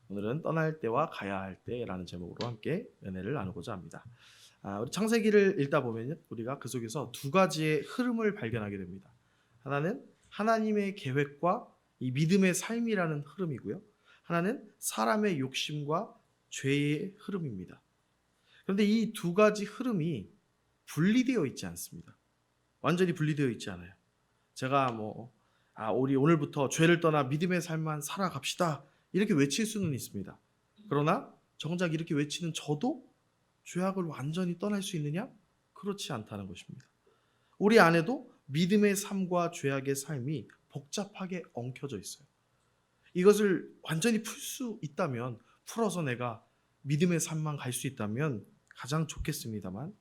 오늘은 떠날 때와 가야 할 때라는 제목으로 함께 은혜를 나누고자 합니다. 우리 창세기를 읽다 보면 우리가 그 속에서 두 가지의 흐름을 발견하게 됩니다. 하나는 하나님의 계획과 이 믿음의 삶이라는 흐름이고요. 하나는 사람의 욕심과 죄의 흐름입니다. 그런데 이 두 가지 흐름이 분리되어 있지 않습니다. 완전히 분리되어 있지 않아요. 제가 우리 오늘부터 죄를 떠나 믿음의 삶만 살아갑시다, 이렇게 외칠 수는 있습니다. 그러나 정작 이렇게 외치는 저도 죄악을 완전히 떠날 수 있느냐? 그렇지 않다는 것입니다. 우리 안에도 믿음의 삶과 죄악의 삶이 복잡하게 엉켜져 있어요. 이것을 완전히 풀 수 있다면, 풀어서 내가 믿음의 삶만 갈 수 있다면 가장 좋겠습니다만,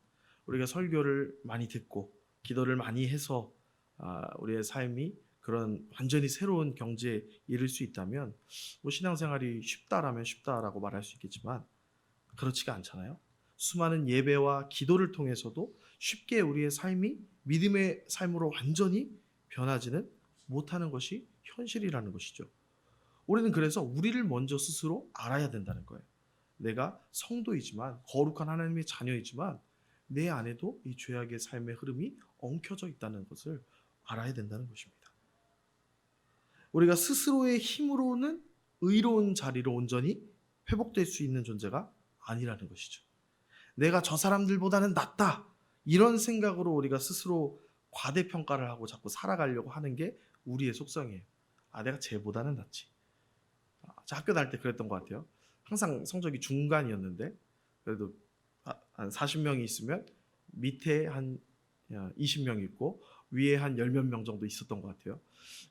우리가 설교를 많이 듣고 기도를 많이 해서 우리의 삶이 그런 완전히 새로운 경지에 이를 수 있다면 신앙생활이 쉽다라면 쉽다라고 말할 수 있겠지만 그렇지가 않잖아요. 수많은 예배와 기도를 통해서도 쉽게 우리의 삶이 믿음의 삶으로 완전히 변하지는 못하는 것이 현실이라는 것이죠. 우리는 그래서 우리를 먼저 스스로 알아야 된다는 거예요. 내가 성도이지만, 거룩한 하나님의 자녀이지만 내 안에도 이 죄악의 삶의 흐름이 엉켜져 있다는 것을 알아야 된다는 것입니다. 우리가 스스로의 힘으로는 의로운 자리로 온전히 회복될 수 있는 존재가 아니라는 것이죠. 내가 저 사람들보다는 낫다, 이런 생각으로 우리가 스스로 과대평가를 하고 자꾸 살아가려고 하는 게 우리의 속성이에요. 내가 쟤보다는 낫지. 학교 다닐 때 그랬던 것 같아요. 항상 성적이 중간이었는데 그래도 한 40명이 있으면 밑에 한 20명 있고 위에 한 열 몇 명 정도 있었던 것 같아요.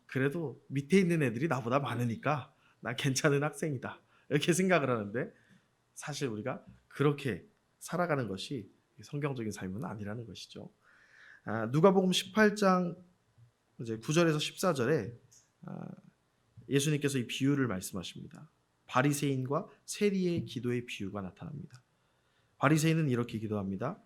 그래도 밑에 있는 애들이 나보다 많으니까 난 괜찮은 학생이다, 이렇게 생각을 하는데 사실 우리가 그렇게 살아가는 것이 성경적인 삶은 아니라는 것이죠. 누가복음 18장 이제 9절에서 14절에 예수님께서 이 비유를 말씀하십니다. 바리새인과 세리의 기도의 비유가 나타납니다. 바리새인은 이렇게 기도합니다.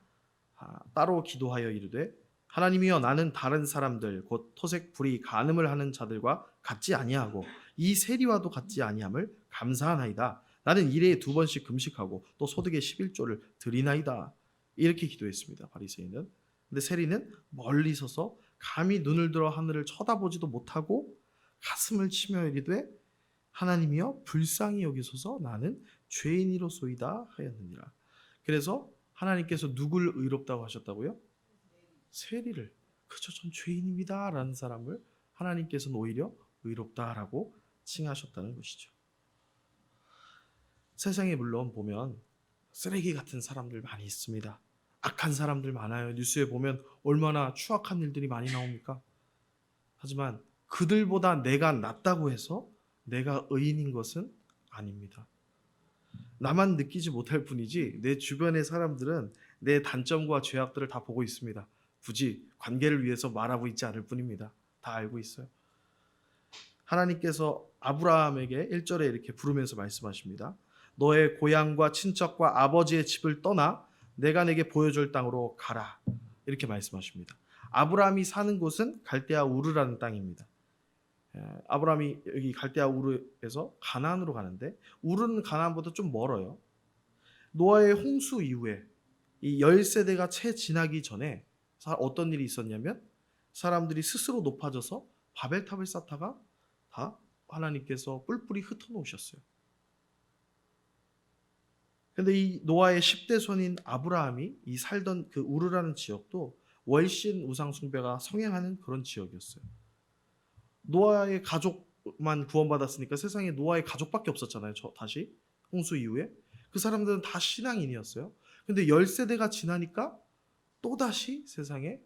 따로 기도하여 이르되 하나님이여, 나는 다른 사람들 곧 토색 불의 간음을 하는 자들과 같지 아니하고 이 세리와도 같지 아니함을 감사하나이다. 나는 일에 2번씩 금식하고 또 소득의 11조를 드리나이다. 이렇게 기도했습니다. 바리새인은. 근데 세리는 멀리 서서 감히 눈을 들어 하늘을 쳐다보지도 못하고 가슴을 치며 이르되 하나님이여, 불쌍히 여기소서, 나는 죄인이로소이다 하였느니라. 그래서 하나님께서 누굴 의롭다고 하셨다고요? 세리를. 그저 전 죄인입니다 라는 사람을 하나님께서는 오히려 의롭다라고 칭하셨다는 것이죠. 세상에 물론 보면 쓰레기 같은 사람들 많이 있습니다. 악한 사람들 많아요. 뉴스에 보면 얼마나 추악한 일들이 많이 나옵니까? 하지만 그들보다 내가 낫다고 해서 내가 의인인 것은 아닙니다. 나만 느끼지 못할 뿐이지 내 주변의 사람들은 내 단점과 죄악들을 다 보고 있습니다. 굳이 관계를 위해서 말하고 있지 않을 뿐입니다. 다 알고 있어요. 하나님께서 아브라함에게 1절에 이렇게 부르면서 말씀하십니다. 너의 고향과 친척과 아버지의 집을 떠나 내가 내게 보여줄 땅으로 가라, 이렇게 말씀하십니다. 아브라함이 사는 곳은 갈대아 우르라는 땅입니다. 아브라함이 여기 갈대아 우르에서 가나안으로 가는데, 우르는 가나안보다 좀 멀어요. 노아의 홍수 이후에 이 10세대가 채 지나기 전에 어떤 일이 있었냐면, 사람들이 스스로 높아져서 바벨탑을 쌓다가 다 하나님께서 뿔뿔이 흩어놓으셨어요. 근데 이 노아의 10대 손인 아브라함이 이 살던 그 우르라는 지역도 월신 우상 숭배가 성행하는 그런 지역이었어요. 노아의 가족만 구원받았으니까 세상에 노아의 가족밖에 없었잖아요. 다시 홍수 이후에 그 사람들은 다 신앙인이었어요. 근데 10세대가 지나니까 또다시 세상에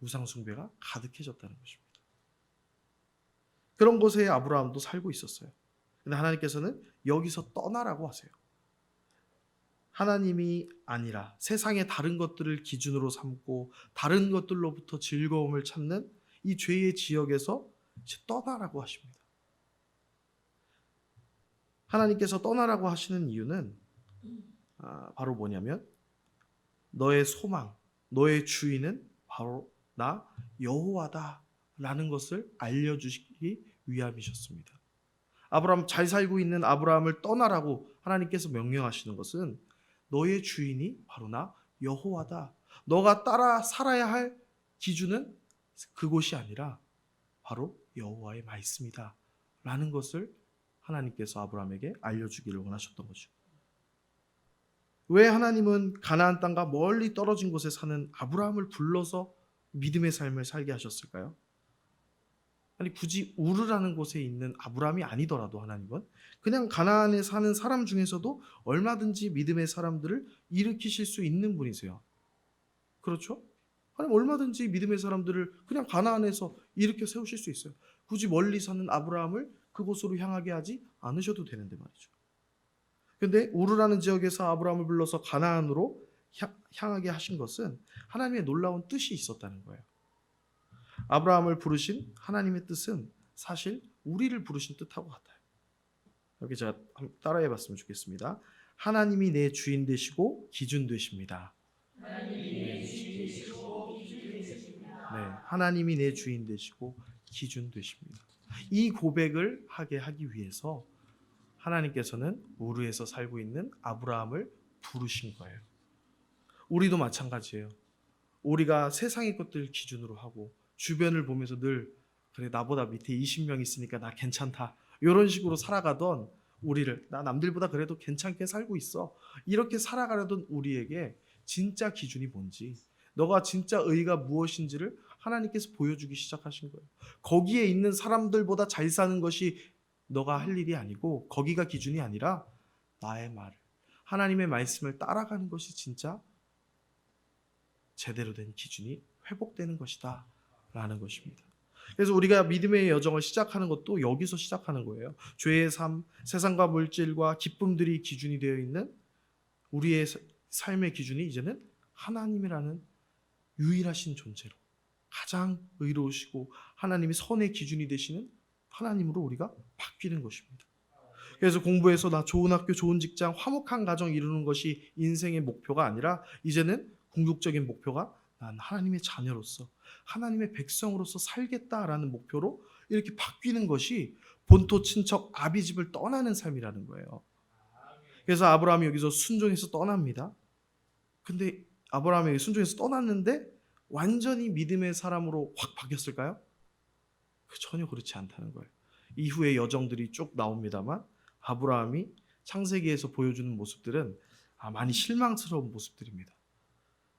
우상 숭배가 가득해졌다는 것입니다. 그런 곳에 아브라함도 살고 있었어요. 근데 하나님께서는 여기서 떠나라고 하세요. 하나님이 아니라 세상의 다른 것들을 기준으로 삼고 다른 것들로부터 즐거움을 찾는 이 죄의 지역에서 이제 떠나라고 하십니다. 하나님께서 떠나라고 하시는 이유는 바로 뭐냐면, 너의 소망, 너의 주인은 바로 나 여호와다 라는 것을 알려주시기 위함이셨습니다. 아브라함, 잘 살고 있는 아브라함을 떠나라고 하나님께서 명령하시는 것은 너의 주인이 바로 나 여호와다. 너가 따라 살아야 할 기준은 그곳이 아니라 바로 여호와의 말씀이다 라는 것을 하나님께서 아브라함에게 알려주기를 원하셨던 거죠. 왜 하나님은 가나안 땅과 멀리 떨어진 곳에 사는 아브라함을 불러서 믿음의 삶을 살게 하셨을까요? 아니, 굳이 우르라는 곳에 있는 아브라함이 아니더라도 하나님은 그냥 가나안에 사는 사람 중에서도 얼마든지 믿음의 사람들을 일으키실 수 있는 분이세요. 그렇죠? 하나님 얼마든지 믿음의 사람들을 그냥 가나안에서 일으켜 세우실 수 있어요. 굳이 멀리 사는 아브라함을 그곳으로 향하게 하지 않으셔도 되는데 말이죠. 근데 우르라는 지역에서 아브라함을 불러서 가나안으로 향하게 하신 것은 하나님의 놀라운 뜻이 있었다는 거예요. 아브라함을 부르신 하나님의 뜻은 사실 우리를 부르신 뜻하고 같아요. 여기 제가 한번 따라해 봤으면 좋겠습니다. 하나님이 내 주인 되시고 기준 되십니다. 네, 하나님이 내 주인 되시고 기준 되십니다. 이 고백을 하게 하기 위해서 하나님께서는 우르에서 살고 있는 아브라함을 부르신 거예요. 우리도 마찬가지예요. 우리가 세상의 것들 기준으로 하고 주변을 보면서 늘 그래 나보다 밑에 20명 있으니까 나 괜찮다 이런 식으로 살아가던 우리를 나 남들보다 그래도 괜찮게 살고 있어 이렇게 살아가려던 우리에게 진짜 기준이 뭔지 너가 진짜 의가 무엇인지를 하나님께서 보여주기 시작하신 거예요. 거기에 있는 사람들보다 잘 사는 것이 너가 할 일이 아니고 거기가 기준이 아니라 나의 말을 하나님의 말씀을 따라가는 것이 진짜 제대로 된 기준이 회복되는 것이다 라는 것입니다. 그래서 우리가 믿음의 여정을 시작하는 것도 여기서 시작하는 거예요. 죄의 삶, 세상과 물질과 기쁨들이 기준이 되어 있는 우리의 삶의 기준이 이제는 하나님이라는 유일하신 존재로 가장 의로우시고 하나님이 선의 기준이 되시는 하나님으로 우리가 바뀌는 것입니다. 그래서 공부해서 나 좋은 학교, 좋은 직장, 화목한 가정 이루는 것이 인생의 목표가 아니라 이제는 궁극적인 목표가 난 하나님의 자녀로서 하나님의 백성으로서 살겠다라는 목표로 이렇게 바뀌는 것이 본토 친척 아비 집을 떠나는 삶이라는 거예요. 그래서 아브라함이 여기서 순종해서 떠납니다. 근데 아브라함이 순종해서 떠났는데 완전히 믿음의 사람으로 확 바뀌었을까요? 전혀 그렇지 않다는 거예요. 이후의 여정들이 쭉 나옵니다만 아브라함이 창세기에서 보여주는 모습들은 많이 실망스러운 모습들입니다.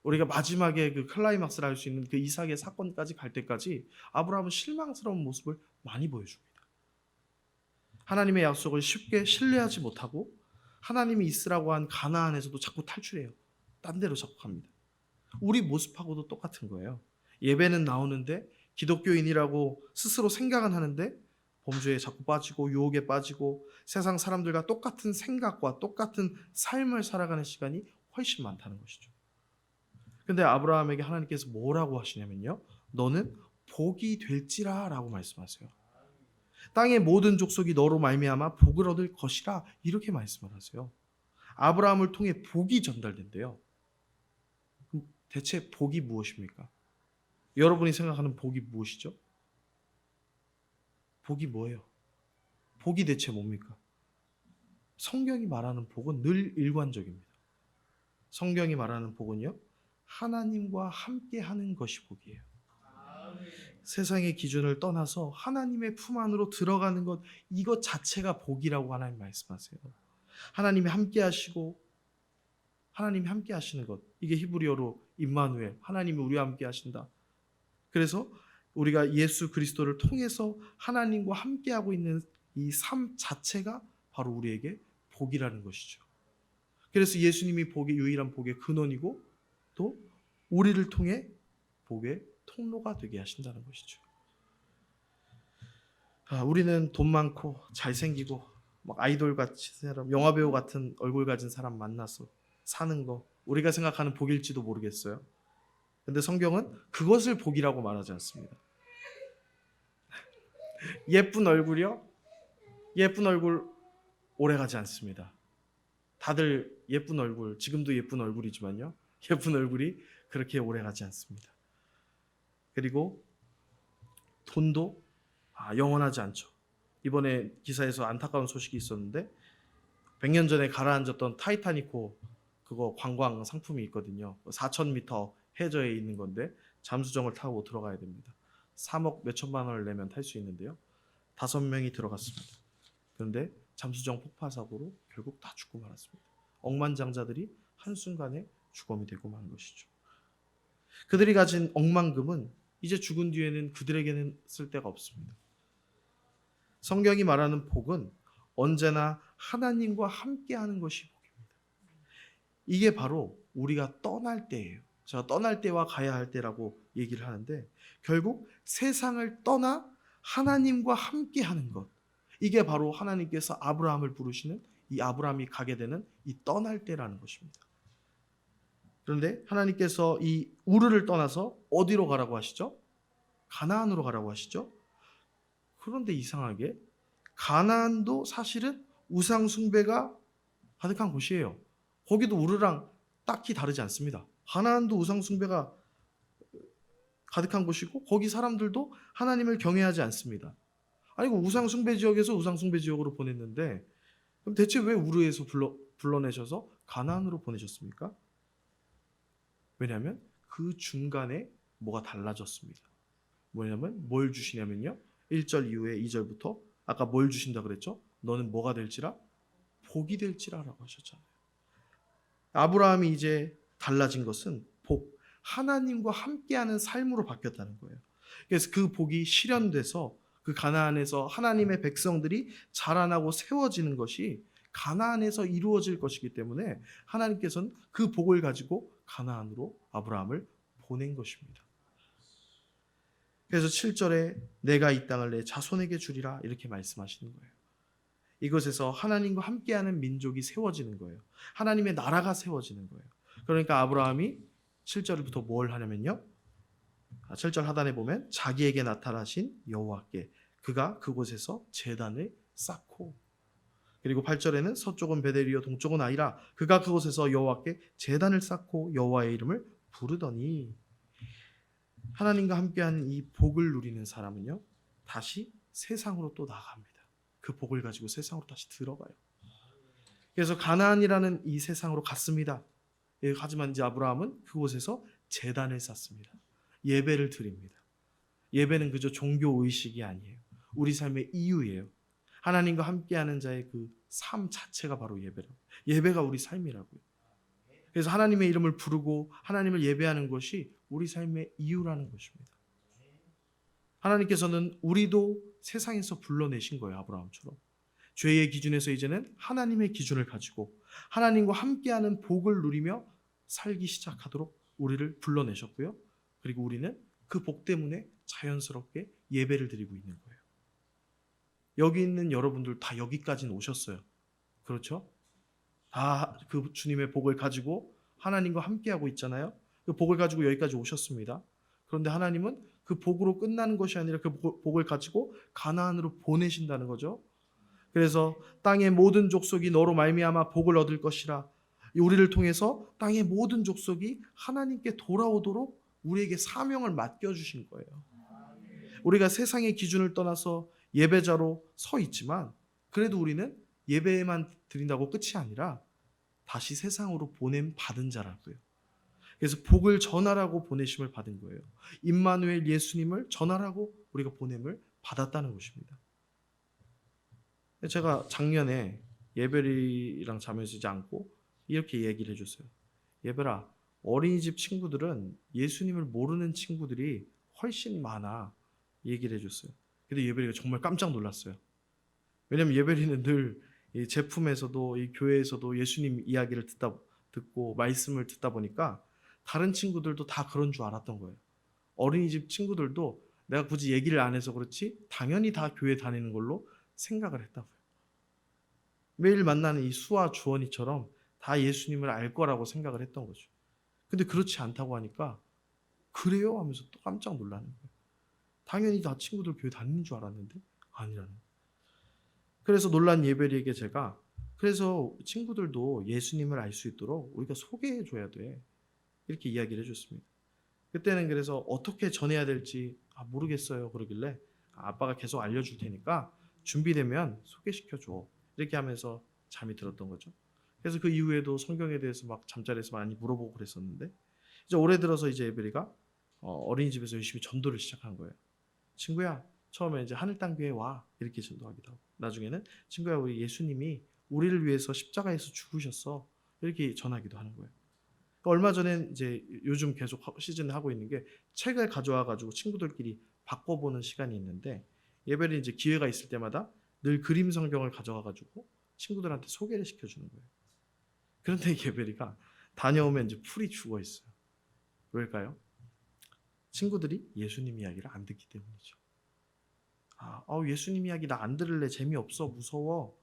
우리가 마지막에 그 클라이막스를 알 수 있는 그 이삭의 사건까지 갈 때까지 아브라함은 실망스러운 모습을 많이 보여줍니다. 하나님의 약속을 쉽게 신뢰하지 못하고 하나님이 있으라고 한 가나안에서도 자꾸 탈출해요. 딴 데로 자꾸 갑니다. 우리 모습하고도 똑같은 거예요. 예배는 나오는데 기독교인이라고 스스로 생각은 하는데 범죄에 자꾸 빠지고 유혹에 빠지고 세상 사람들과 똑같은 생각과 똑같은 삶을 살아가는 시간이 훨씬 많다는 것이죠. 근데 아브라함에게 하나님께서 뭐라고 하시냐면요. 너는 복이 될지라 라고 말씀하세요. 땅의 모든 족속이 너로 말미암아 복을 얻을 것이라 이렇게 말씀을 하세요. 아브라함을 통해 복이 전달된대요. 그럼 대체 복이 무엇입니까? 여러분이 생각하는 복이 무엇이죠? 복이 뭐예요? 복이 대체 뭡니까? 성경이 말하는 복은 늘 일관적입니다. 성경이 말하는 복은요. 하나님과 함께하는 것이 복이에요. 세상의 기준을 떠나서 하나님의 품 안으로 들어가는 것 이것 자체가 복이라고 하나님 말씀하세요. 하나님이 함께하시고 하나님이 함께하시는 것 이게 히브리어로 임마누엘 하나님이 우리와 함께하신다. 그래서 우리가 예수 그리스도를 통해서 하나님과 함께하고 있는 이 삶 자체가 바로 우리에게 복이라는 것이죠. 그래서 예수님이 복의 유일한 복의 근원이고 또 우리를 통해 복의 통로가 되게 하신다는 것이죠. 우리는 돈 많고 잘생기고 막 아이돌 같이 사람, 영화 배우 같은 얼굴 가진 사람 만나서 사는 거 우리가 생각하는 복일지도 모르겠어요. 근데 성경은 그것을 복이라고 말하지 않습니다. 예쁜 얼굴이요? 예쁜 얼굴 오래가지 않습니다. 다들 예쁜 얼굴, 지금도 예쁜 얼굴이지만요. 예쁜 얼굴이 그렇게 오래가지 않습니다. 그리고 돈도 영원하지 않죠. 이번에 기사에서 안타까운 소식이 있었는데 100년 전에 가라앉았던 타이타닉호 그거 관광 상품이 있거든요. 4,000m 해저에 있는 건데 잠수정을 타고 들어가야 됩니다. 3억 몇천만 원을 내면 탈 수 있는데요. 5명이 들어갔습니다. 그런데 잠수정 폭파 사고로 결국 다 죽고 말았습니다. 억만장자들이 한순간에 주검이 되고 만 것이죠. 그들이 가진 억만금은 이제 죽은 뒤에는 그들에게는 쓸데가 없습니다. 성경이 말하는 복은 언제나 하나님과 함께하는 것이 복입니다. 이게 바로 우리가 떠날 때예요. 제가 떠날 때와 가야 할 때라고 얘기를 하는데 결국 세상을 떠나 하나님과 함께하는 것, 이게 바로 하나님께서 아브라함을 부르시는 이 아브라함이 가게 되는 이 떠날 때라는 것입니다. 그런데 하나님께서 이 우르를 떠나서 어디로 가라고 하시죠? 가나안으로 가라고 하시죠? 그런데 이상하게 가나안도 사실은 우상 숭배가 가득한 곳이에요. 거기도 우르랑 딱히 다르지 않습니다. 가나안도 우상 숭배가 가득한 곳이고 거기 사람들도 하나님을 경외하지 않습니다. 아니 그 우상 숭배 지역에서 우상 숭배 지역으로 보냈는데 그럼 대체 왜 우르에서 불러내셔서 가나안으로 보내셨습니까? 왜냐하면 그 중간에 뭐가 달라졌습니다. 뭐냐면 뭘 주시냐면요. 1절 이후에 2절부터 아까 뭘 주신다 그랬죠? 너는 뭐가 될지라? 복이 될지라라고 하셨잖아요. 아브라함이 이제 달라진 것은 복, 하나님과 함께하는 삶으로 바뀌었다는 거예요. 그래서 그 복이 실현돼서 그 가나안에서 하나님의 백성들이 자라나고 세워지는 것이 가나안에서 이루어질 것이기 때문에 하나님께서는 그 복을 가지고 가나안으로 아브라함을 보낸 것입니다. 그래서 7절에 내가 이 땅을 내 자손에게 주리라 이렇게 말씀하시는 거예요. 이것에서 하나님과 함께하는 민족이 세워지는 거예요. 하나님의 나라가 세워지는 거예요. 그러니까 아브라함이 7절부터 뭘 하냐면요. 7절 하단에 보면 자기에게 나타나신 여호와께 그가 그곳에서 제단을 쌓고, 그리고 8절에는 서쪽은 베델이요 동쪽은 아이라 그가 그곳에서 여호와께 제단을 쌓고 여호와의 이름을 부르더니, 하나님과 함께하는 이 복을 누리는 사람은요 다시 세상으로 또 나갑니다. 그 복을 가지고 세상으로 다시 들어가요. 그래서 가나안이라는 이 세상으로 갔습니다. 하지만 이제 아브라함은 그곳에서 제단을 쌓습니다. 예배를 드립니다. 예배는 그저 종교 의식이 아니에요. 우리 삶의 이유예요. 하나님과 함께하는 자의 그 삶 자체가 바로 예배라고. 예배가 우리 삶이라고요. 그래서 하나님의 이름을 부르고 하나님을 예배하는 것이 우리 삶의 이유라는 것입니다. 하나님께서는 우리도 세상에서 불러내신 거예요. 아브라함처럼. 죄의 기준에서 이제는 하나님의 기준을 가지고 하나님과 함께하는 복을 누리며 살기 시작하도록 우리를 불러내셨고요. 그리고 우리는 그 복 때문에 자연스럽게 예배를 드리고 있는 거예요. 여기 있는 여러분들 다 여기까지는 오셨어요. 그렇죠? 다 그 주님의 복을 가지고 하나님과 함께하고 있잖아요. 그 복을 가지고 여기까지 오셨습니다. 그런데 하나님은 그 복으로 끝나는 것이 아니라 그 복을 가지고 가나안으로 보내신다는 거죠. 그래서 땅의 모든 족속이 너로 말미암아 복을 얻을 것이라, 우리를 통해서 땅의 모든 족속이 하나님께 돌아오도록 우리에게 사명을 맡겨주신 거예요. 우리가 세상의 기준을 떠나서 예배자로 서 있지만 그래도 우리는 예배만 드린다고 끝이 아니라 다시 세상으로 보냄 받은 자라고요. 그래서 복을 전하라고 보내심을 받은 거예요. 임마누엘 예수님을 전하라고 우리가 보냄을 받았다는 것입니다. 제가 작년에 예별이랑 자면서 이제 앉고 이렇게 얘기를 해줬어요. 예별아, 어린이집 친구들은 예수님을 모르는 친구들이 훨씬 많아. 얘기를 해줬어요. 근데 예별이가 정말 깜짝 놀랐어요. 왜냐면 예별이는 늘 이 제품에서도 이 교회에서도 예수님 이야기를 듣고 말씀을 듣다 보니까 다른 친구들도 다 그런 줄 알았던 거예요. 어린이집 친구들도 내가 굳이 얘기를 안 해서 그렇지 당연히 다 교회 다니는 걸로 생각을 했다고요. 매일 만나는 이 수아 주원이처럼 다 예수님을 알 거라고 생각을 했던 거죠. 근데 그렇지 않다고 하니까 그래요? 하면서 또 깜짝 놀라는 거예요. 당연히 다 친구들 교회 다니는 줄 알았는데 아니라는 거예요. 그래서 놀란 예별이에게 제가 그래서 친구들도 예수님을 알 수 있도록 우리가 소개해 줘야 돼. 이렇게 이야기를 해줬습니다. 그때는 그래서 어떻게 전해야 될지 모르겠어요. 그러길래 아빠가 계속 알려줄 테니까 준비되면 소개시켜줘. 이렇게 하면서 잠이 들었던 거죠. 그래서 그 이후에도 성경에 대해서 막 잠자리에서 많이 물어보고 그랬었는데 이제 올해 들어서 이제 에베리가 어린이집에서 열심히 전도를 시작한 거예요. 친구야, 처음에 이제 하늘땅교회 와 이렇게 전도하기도 하고 나중에는 친구야, 우리 예수님이 우리를 위해서 십자가에서 죽으셨어 이렇게 전하기도 하는 거예요. 얼마 전에 이제 요즘 계속 시즌에 하고 있는 게 책을 가져와 가지고 친구들끼리 바꿔보는 시간이 있는데 예배를 이제 기회가 있을 때마다 늘 그림 성경을 가져와 가지고 친구들한테 소개를 시켜주는 거예요. 그런데 예배리가 다녀오면 이제 풀이 죽어 있어요. 왜일까요? 친구들이 예수님 이야기를 안 듣기 때문이죠. 예수님 이야기 나 안 들을래, 재미없어, 무서워.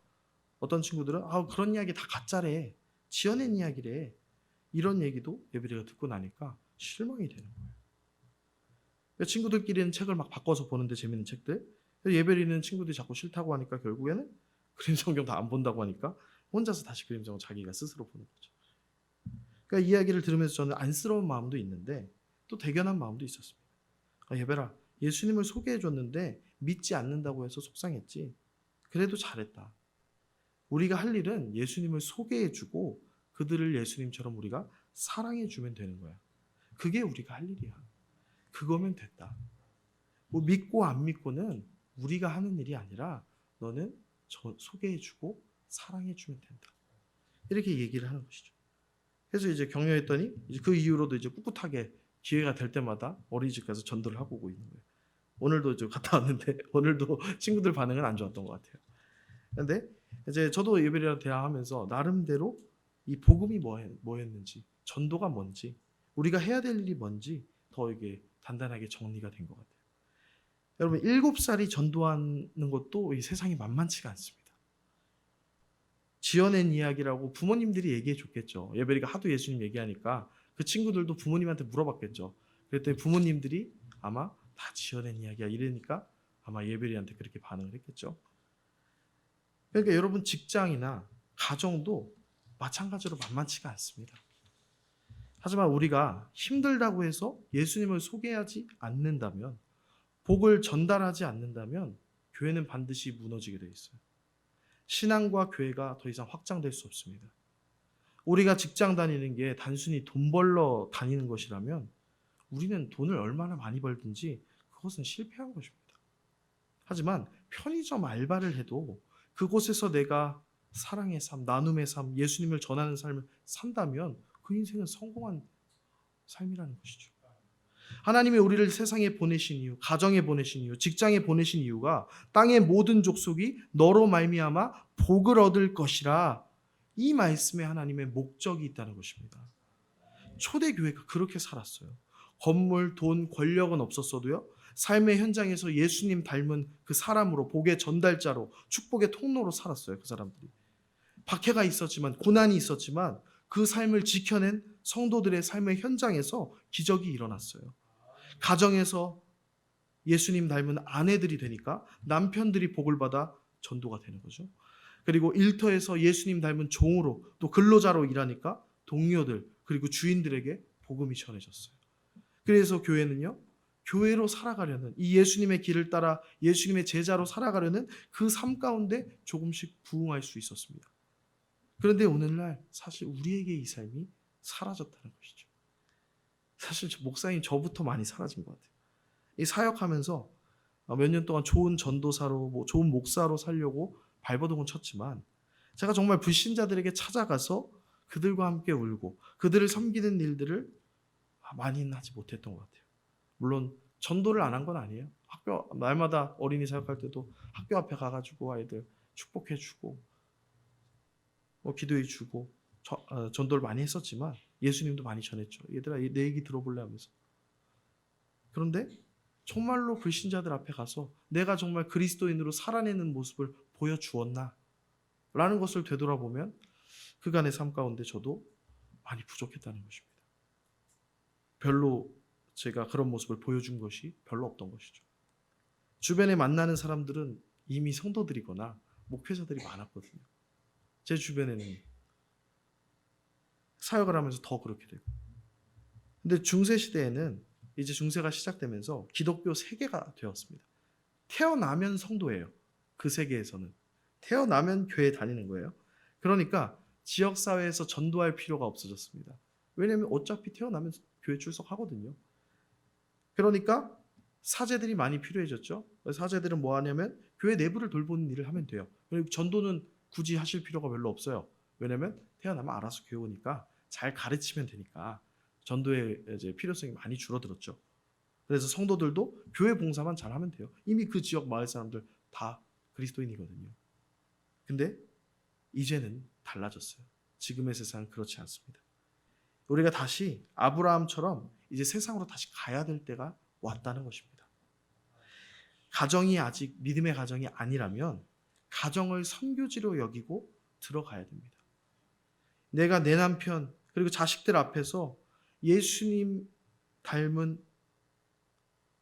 어떤 친구들은 그런 이야기 다 가짜래, 지어낸 이야기래. 이런 얘기도 예배리가 듣고 나니까 실망이 되는 거예요. 친구들끼리는 책을 막 바꿔서 보는데 재밌는 책들. 예배리는 친구들이 자꾸 싫다고 하니까 결국에는 그림 성경 다 안 본다고 하니까 혼자서 다시 그림 성경 자기가 스스로 보는 거죠. 그러니까 이 이야기를 들으면서 저는 안쓰러운 마음도 있는데 또 대견한 마음도 있었습니다. 예배라, 예수님을 소개해 줬는데 믿지 않는다고 해서 속상했지. 그래도 잘했다. 우리가 할 일은 예수님을 소개해 주고 그들을 예수님처럼 우리가 사랑해 주면 되는 거야. 그게 우리가 할 일이야. 그거면 됐다. 뭐 믿고 안 믿고는 우리가 하는 일이 아니라 너는 소개해 주고 사랑해 주면 된다. 이렇게 얘기를 하는 것이죠. 그래서 이제 격려했더니 이제 그 이후로도 이제 꿋꿋하게 기회가 될 때마다 어린이집 가서 전도를 하고 오고 있는 거예요. 오늘도 이제 갔다 왔는데 오늘도 친구들 반응은 안 좋았던 것 같아요. 그런데 이제 저도 예배랑 대화하면서 나름대로 이 복음이 뭐였는지, 전도가 뭔지, 우리가 해야 될 일이 뭔지 더 이게 단단하게 정리가 된 것 같아요. 여러분 7살이 전도하는 것도 이 세상이 만만치가 않습니다. 지어낸 이야기라고 부모님들이 얘기해 줬겠죠. 예배리가 하도 예수님 얘기하니까 그 친구들도 부모님한테 물어봤겠죠. 그랬더니 부모님들이 아마 다 지어낸 이야기야 이러니까 아마 예배리한테 그렇게 반응을 했겠죠. 그러니까 여러분 직장이나 가정도 마찬가지로 만만치가 않습니다. 하지만 우리가 힘들다고 해서 예수님을 소개하지 않는다면, 복을 전달하지 않는다면 교회는 반드시 무너지게 되어 있어요. 신앙과 교회가 더 이상 확장될 수 없습니다. 우리가 직장 다니는 게 단순히 돈 벌러 다니는 것이라면 우리는 돈을 얼마나 많이 벌든지 그것은 실패한 것입니다. 하지만 편의점 알바를 해도 그곳에서 내가 사랑의 삶, 나눔의 삶, 예수님을 전하는 삶을 산다면 그 인생은 성공한 삶이라는 것이죠. 하나님이 우리를 세상에 보내신 이유, 가정에 보내신 이유, 직장에 보내신 이유가 땅의 모든 족속이 너로 말미암아 복을 얻을 것이라, 이 말씀에 하나님의 목적이 있다는 것입니다. 초대교회가 그렇게 살았어요. 건물, 돈, 권력은 없었어도요, 삶의 현장에서 예수님 닮은 그 사람으로, 복의 전달자로, 축복의 통로로 살았어요. 그 사람들이 박해가 있었지만, 고난이 있었지만 그 삶을 지켜낸 성도들의 삶의 현장에서 기적이 일어났어요. 가정에서 예수님 닮은 아내들이 되니까 남편들이 복을 받아 전도가 되는 거죠. 그리고 일터에서 예수님 닮은 종으로, 또 근로자로 일하니까 동료들 그리고 주인들에게 복음이 전해졌어요. 그래서 교회는요, 교회로 살아가려는, 이 예수님의 길을 따라 예수님의 제자로 살아가려는 그 삶 가운데 조금씩 부흥할 수 있었습니다. 그런데 오늘날 사실 우리에게 이 삶이 사라졌다는 것이죠. 사실 목사님 저부터 많이 사라진 것 같아요. 이 사역하면서 몇 년 동안 좋은 전도사로, 좋은 목사로 살려고 발버둥을 쳤지만 제가 정말 불신자들에게 찾아가서 그들과 함께 울고 그들을 섬기는 일들을 많이는 하지 못했던 것 같아요. 물론 전도를 안 한 건 아니에요. 학교 날마다 어린이 사역할 때도 학교 앞에 가가지고 아이들 축복해주고 기도해주고 전도를 많이 했었지만 예수님도 많이 전했죠. 얘들아 내 얘기 들어볼래 하면서. 그런데 정말로 불신자들 앞에 가서 내가 정말 그리스도인으로 살아내는 모습을 보여주었나? 라는 것을 되돌아보면 그간의 삶 가운데 저도 많이 부족했다는 것입니다. 별로 제가 그런 모습을 보여준 것이 별로 없던 것이죠. 주변에 만나는 사람들은 이미 성도들이거나 목회자들이 많았거든요. 제 주변에는 사역을 하면서 더 그렇게 되고. 근데 중세 시대에는 이제 중세가 시작되면서 기독교 세계가 되었습니다. 태어나면 성도예요. 그 세계에서는 태어나면 교회 다니는 거예요. 그러니까 지역사회에서 전도할 필요가 없어졌습니다. 왜냐하면 어차피 태어나면 교회 출석하거든요. 그러니까 사제들이 많이 필요해졌죠. 사제들은 뭐 하냐면 교회 내부를 돌보는 일을 하면 돼요. 그리고 전도는 굳이 하실 필요가 별로 없어요. 왜냐하면 태어나면 알아서 교회 오니까 잘 가르치면 되니까 전도의 이제 필요성이 많이 줄어들었죠. 그래서 성도들도 교회 봉사만 잘하면 돼요. 이미 그 지역 마을 사람들 다 그리스도인이거든요. 근데 이제는 달라졌어요. 지금의 세상은 그렇지 않습니다. 우리가 다시 아브라함처럼 이제 세상으로 다시 가야 될 때가 왔다는 것입니다. 가정이 아직 믿음의 가정이 아니라면 가정을 선교지로 여기고 들어가야 됩니다. 내가 내 남편 그리고 자식들 앞에서 예수님 닮은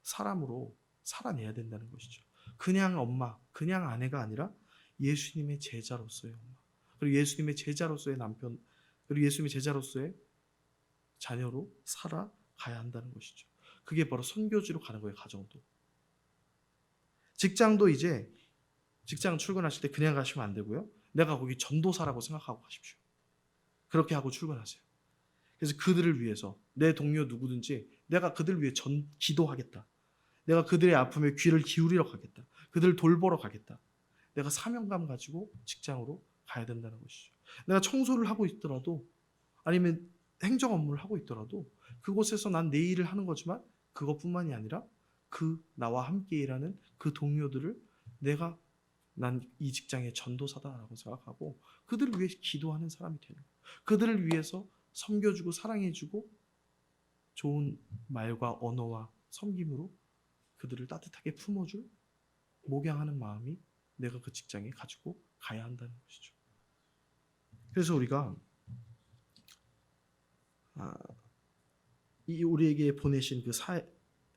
사람으로 살아내야 된다는 것이죠. 그냥 엄마, 그냥 아내가 아니라 예수님의 제자로서의 엄마, 그리고 예수님의 제자로서의 남편, 그리고 예수님의 제자로서의 자녀로 살아가야 한다는 것이죠. 그게 바로 선교지로 가는 거예요. 가정도. 직장도 이제 직장 출근하실 때 그냥 가시면 안 되고요. 내가 거기 전도사라고 생각하고 가십시오. 그렇게 하고 출근하세요. 그래서 그들을 위해서 내 동료 누구든지 내가 그들을 위해 기도하겠다. 내가 그들의 아픔에 귀를 기울이러 가겠다. 그들을 돌보러 가겠다. 내가 사명감 가지고 직장으로 가야 된다는 것이죠. 내가 청소를 하고 있더라도 아니면 행정 업무를 하고 있더라도 그곳에서 난 내 일을 하는 거지만 그것뿐만이 아니라 그 나와 함께 일하는 그 동료들을 내가 난 이 직장의 전도사다라고 생각하고 그들을 위해 기도하는 사람이 되는 거예요. 그들을 위해서 섬겨주고 사랑해주고 좋은 말과 언어와 섬김으로 그들을 따뜻하게 품어줄 목양하는 마음이 내가 그 직장에 가지고 가야 한다는 것이죠. 그래서 우리가 우리에게 보내신 그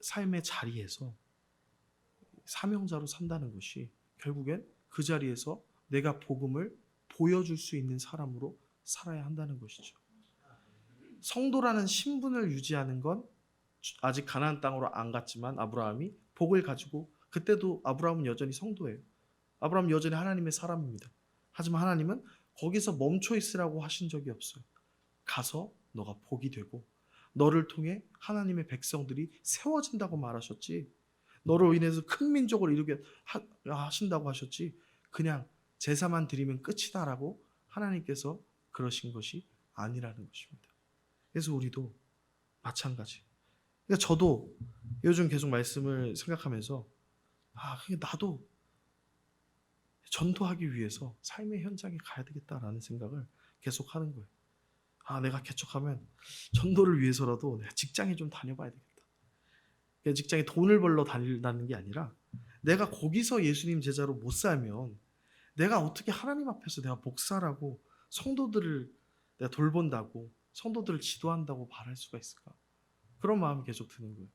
삶의 자리에서 사명자로 산다는 것이 결국엔 그 자리에서 내가 복음을 보여줄 수 있는 사람으로 살아야 한다는 것이죠. 성도라는 신분을 유지하는 건 아직 가나안 땅으로 안 갔지만 아브라함이 복을 가지고 그때도 아브라함은 여전히 성도예요. 아브라함은 여전히 하나님의 사람입니다. 하지만 하나님은 거기서 멈춰 있으라고 하신 적이 없어요. 가서 너가 복이 되고 너를 통해 하나님의 백성들이 세워진다고 말하셨지 너로 인해서 큰 민족을 이루게 하신다고 하셨지 그냥 제사만 드리면 끝이다라고 하나님께서 그러신 것이 아니라는 것입니다. 그래서 우리도 마찬가지. 그러니까 저도 요즘 계속 말씀을 생각하면서 나도 전도하기 위해서 삶의 현장에 가야 되겠다라는 생각을 계속 하는 거예요. 내가 개척하면 전도를 위해서라도 내가 직장에 좀 다녀봐야 되겠다. 그러니까 직장에 돈을 벌러 다닌다는 게 아니라 내가 거기서 예수님 제자로 못 살면 내가 어떻게 하나님 앞에서 내가 목사라고 성도들을 내가 돌본다고 성도들을 지도한다고 말할 수가 있을까? 그런 마음이 계속 드는 거예요.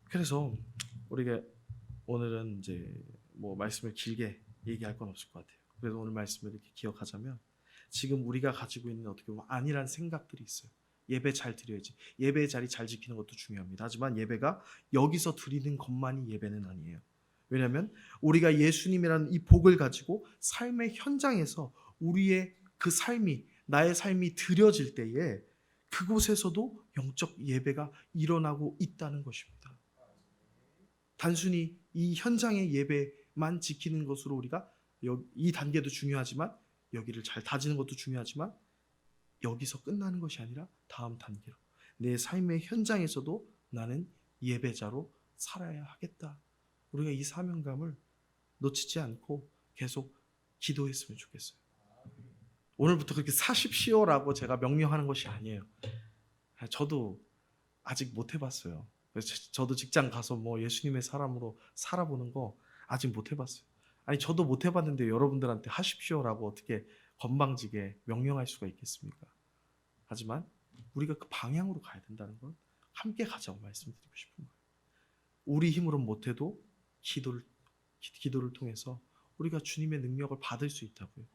그래서 우리가 오늘은 이제 뭐 말씀을 길게 얘기할 건 없을 것 같아요. 그래서 오늘 말씀을 이렇게 기억하자면 지금 우리가 가지고 있는 어떻게 보면 안일한 생각들이 있어요. 예배 잘 드려야지. 예배의 자리 잘 지키는 것도 중요합니다. 하지만 예배가 여기서 드리는 것만이 예배는 아니에요. 왜냐하면 우리가 예수님이라는 이 복을 가지고 삶의 현장에서 우리의 그 삶이 나의 삶이 드려질 때에 그곳에서도 영적 예배가 일어나고 있다는 것입니다. 단순히 이 현장의 예배만 지키는 것으로 우리가 이 단계도 중요하지만 여기를 잘 다지는 것도 중요하지만 여기서 끝나는 것이 아니라 다음 단계로 내 삶의 현장에서도 나는 예배자로 살아야 하겠다. 우리가 이 사명감을 놓치지 않고 계속 기도했으면 좋겠어요. 오늘부터 그렇게 사십시오라고 제가 명령하는 것이 아니에요. 저도 아직 못 해봤어요. 저도 직장 가서 뭐 예수님의 사람으로 살아보는 거 아직 못 해봤어요. 아니 저도 못 해봤는데 여러분들한테 하십시오라고 어떻게 건방지게 명령할 수가 있겠습니까? 하지만 우리가 그 방향으로 가야 된다는 건 함께 가자고 말씀드리고 싶은 거예요. 우리 힘으로는 못해도 기도를 통해서 우리가 주님의 능력을 받을 수 있다고요.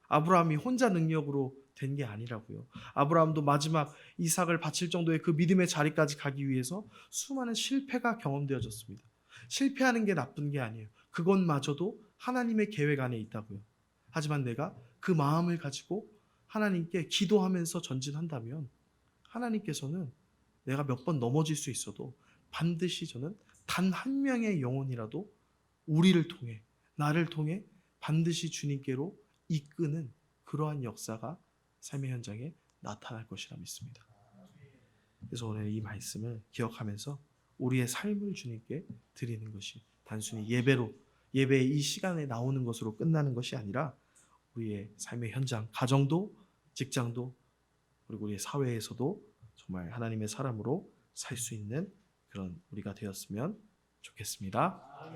아브라함이 혼자 능력으로 된 게 아니라고요. 아브라함도 마지막 이삭을 바칠 정도의 그 믿음의 자리까지 가기 위해서 수많은 실패가 경험되어졌습니다. 실패하는 게 나쁜 게 아니에요. 그것마저도 하나님의 계획 안에 있다고요. 하지만 내가 그 마음을 가지고 하나님께 기도하면서 전진한다면 하나님께서는 내가 몇 번 넘어질 수 있어도 반드시 저는 단 한 명의 영혼이라도 우리를 통해, 나를 통해 반드시 주님께로 이끄는 그러한 역사가 삶의 현장에 나타날 것이라 믿습니다. 그래서 오늘 이 말씀을 기억하면서 우리의 삶을 주님께 드리는 것이 단순히 예배의 이 시간에 나오는 것으로 끝나는 것이 아니라 우리의 삶의 현장, 가정도, 직장도, 그리고 우리의 사회에서도 정말 하나님의 사람으로 살 수 있는 그런 우리가 되었으면 좋겠습니다.